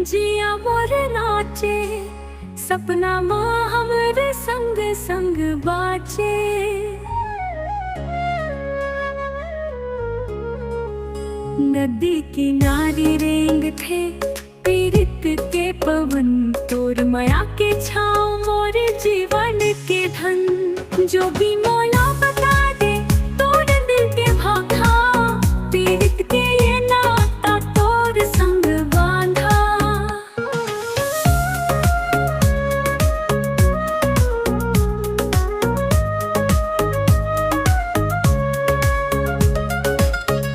जिया मोर नाचे, सपना माँ हमरे संग संग बाचे। नदी किनारे रेंग थे पीरित के पवन, तोर माया के छाँव मोर जीवन के धन। जो भी मौला बता दे तोर दिल के भाखा, पीरित के ये नाता तोर संग बांधा।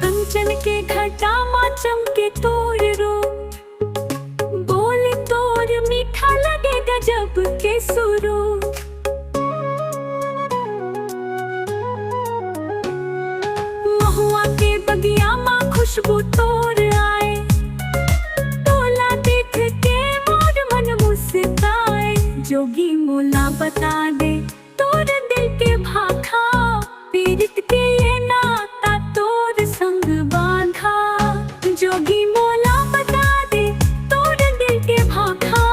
कंचन के घटा माँ चमके तोर रूप, बोल तोर मीठा लगे गजब के सुरूप। महुआ के बगिया माँ खुशबू तोर आए, तोला देख के मोर मन मुस्काए। जोगी मोला बता दे तोर दिल के भाखा, पीरित के ये नाता तोर संग बांधा। जोगी मोला बता दे तोर दिल के भाखा,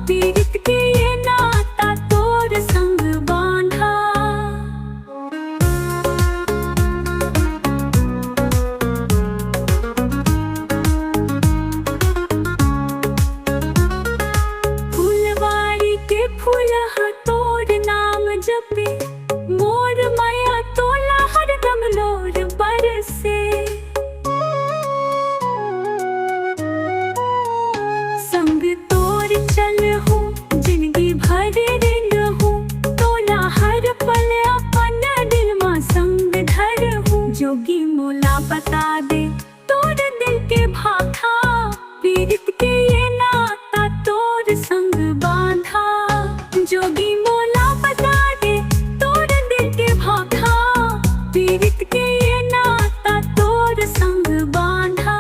पीरित के ये नाता तोर संग बांधा। फुलवारी के फूल तोर नाम जपे, मोर माया तोला हरदम लोर बरसे। संग तोर चल हूँ जिंदगी भर रिंग हूँ, तोला हर पल अपन दिल माँ संग धर हूँ। जोगी मोला बता दे तोर दिल के भाखा, पीरित के ये नाता तोर संग बांधा। जोगी मोला बता दे तोर दिल के भाखा, पीरित के ये नाता तोर संग बांधा।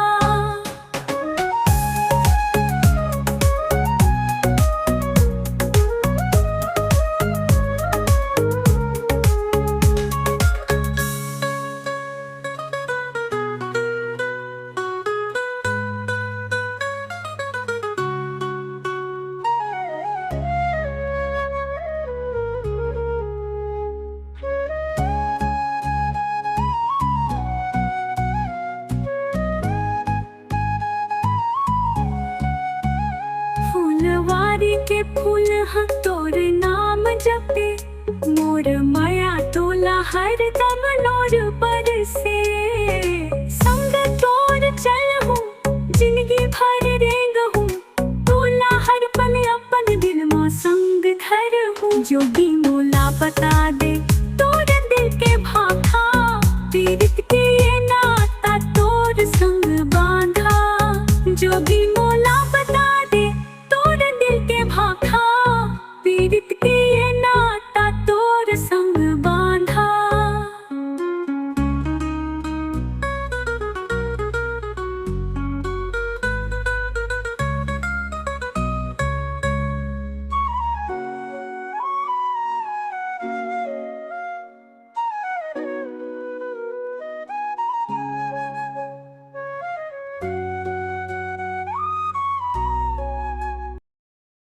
फुलवारी के फूल तोर नाम जपे, मोर माया तोला हर दम लोर बरसे। संग तोर चल हूँ जिंदगी भर रेंग हूँ, तोला हर पल अपन दिल माँ संग धर हूँ। जोगी मोला बता दे तोर दिल के भाखा, पीरित के ये नाता तोर संग बांधा। जोगी मोला बता दे तोर दिल के भाखा, पीरित के